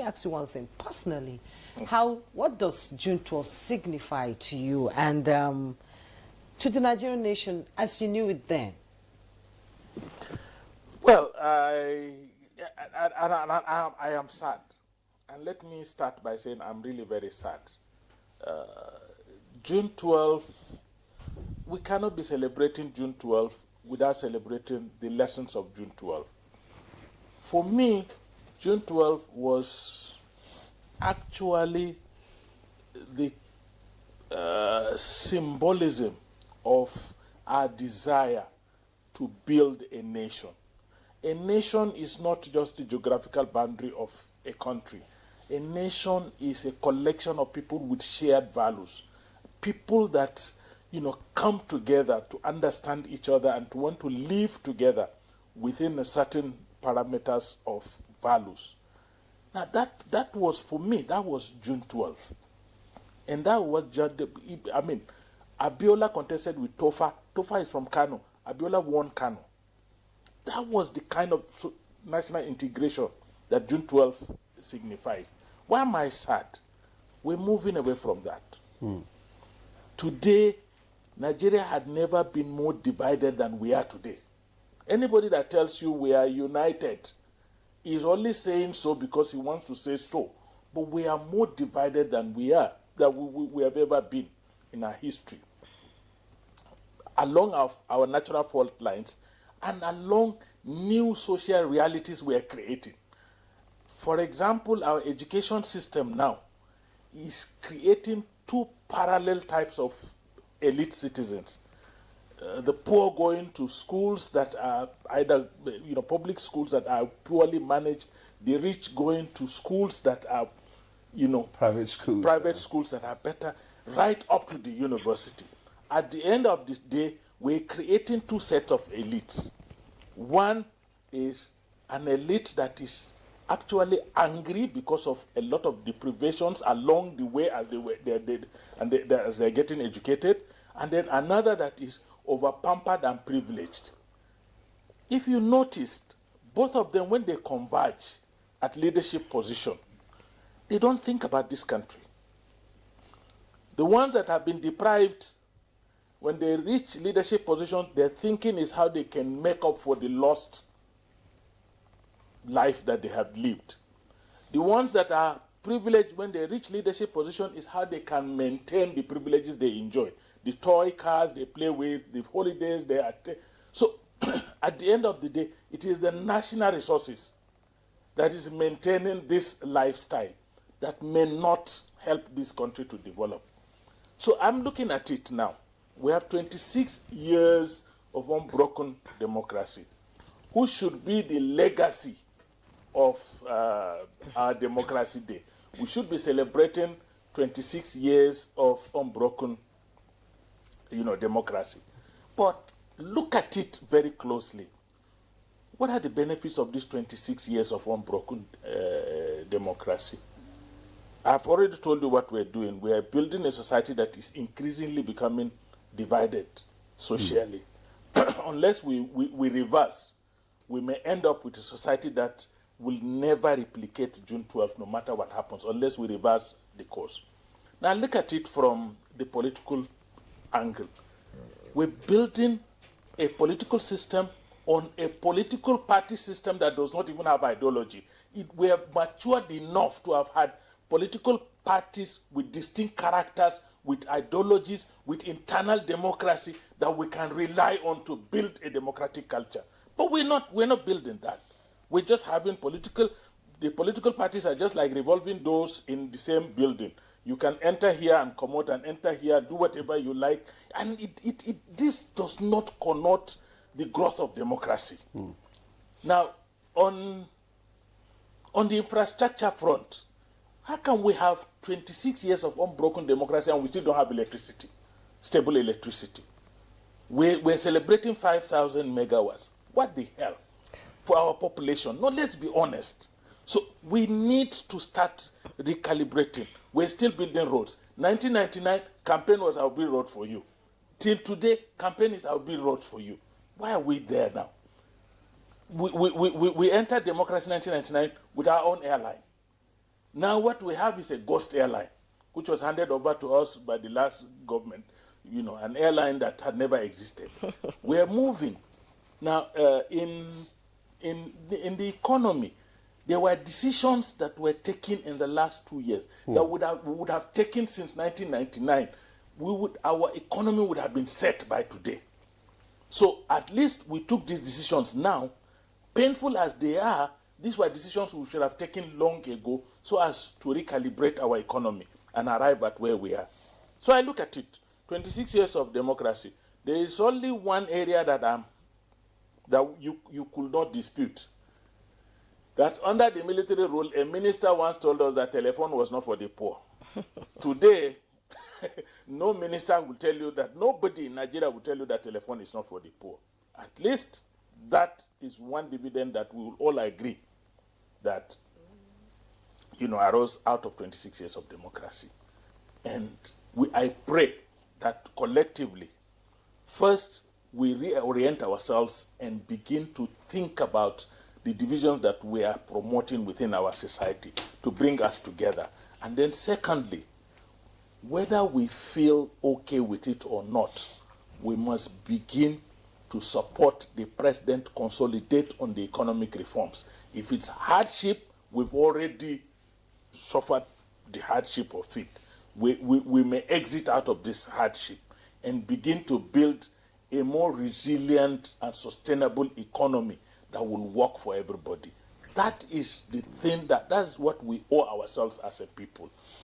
ask you one thing. Personally, what does June 12 signify to you and to the Nigerian nation as you knew it then? Well, I am sad. And let me start by saying I'm really very sad. June 12, we cannot be celebrating June 12 without celebrating the lessons of June 12. For me, June 12 was actually the symbolism of our desire to build a nation. A nation is not just the geographical boundary of a country. A nation is a collection of people with shared values. People that, come together to understand each other and to want to live together within a certain parameters of values. Now that was, for me, that was June 12th. And that was just, Abiola contested with Tofa. Tofa is from Kano. Abiola won Kano. That was the kind of national integration that June 12th signifies. Why am I sad? We're moving away from that. Today, Nigeria had never been more divided than we are today. Anybody that tells you we are united is only saying so because he wants to say so. But we are more divided than we have ever been in our history. Along our natural fault lines and along new social realities we are creating. For example, our education system now is creating two parallel types of elite citizens. The poor going to schools that are either public schools that are poorly managed, the rich going to schools that are private schools that are better, right up to the university. At the end of this day, we're creating two sets of elites. One is an elite that is actually angry because of a lot of deprivations along the way as as they're getting educated, and then another that is over-pampered and privileged. If you noticed, both of them, when they converge at leadership position, they don't think about this country. The ones that have been deprived, when they reach leadership position, their thinking is how they can make up for the lost life that they have lived. The ones that are privileged, when they reach leadership position, is how they can maintain the privileges they enjoy. The toy cars they play with, the holidays they are. So at the end of the day, it is the national resources that is maintaining this lifestyle that may not help this country to develop. So I'm looking at it now. We have 26 years of unbroken democracy. Who should be the legacy of our Democracy Day? We should be celebrating 26 years of unbroken democracy. But look at it very closely. What are the benefits of these 26 years of unbroken democracy? I've already told you what we're doing. We are building a society that is increasingly becoming divided socially. Unless we reverse, we may end up with a society that will never replicate June 12th, no matter what happens, unless we reverse the course. Now look at it from the political angle. We're building a political system on a political party system that does not even have ideology. We have matured enough to have had political parties with distinct characters, with ideologies, with internal democracy that we can rely on to build a democratic culture. But we're not building that. We're just having the political parties are just like revolving doors in the same building. You can enter here and come out and enter here, do whatever you like. And this does not connote the growth of democracy. Now, on the infrastructure front, how can we have 26 years of unbroken democracy and we still don't have electricity, stable electricity? We're celebrating 5,000 megawatts. What the hell? For our population. No, let's be honest. So we need to start recalibrating. We're still building roads. 1999, campaign was I'll build road for you. Till today, campaign is I'll build roads for you. Why are we there now? We entered democracy in 1999 with our own airline. Now what we have is a ghost airline, which was handed over to us by the last government, an airline that had never existed. We're moving. Now, in the economy, there were decisions that were taken in the last 2 years that we would have taken since 1999. Our economy would have been set by today. So at least we took these decisions now. Painful as they are, these were decisions we should have taken long ago so as to recalibrate our economy and arrive at where we are. So I look at it, 26 years of democracy. There is only one area that you could not dispute. That under the military rule, a minister once told us that telephone was not for the poor. Today, no minister will tell you that, nobody in Nigeria will tell you that telephone is not for the poor. At least that is one dividend that we will all agree that, arose out of 26 years of democracy. And I pray that collectively, first, we reorient ourselves and begin to think about the divisions that we are promoting within our society to bring us together. And then secondly, whether we feel okay with it or not, we must begin to support the president, consolidate on the economic reforms. If it's hardship, we've already suffered the hardship of it. We may exit out of this hardship and begin to build a more resilient and sustainable economy that will work for everybody. That is the thing, that's what we owe ourselves as a people.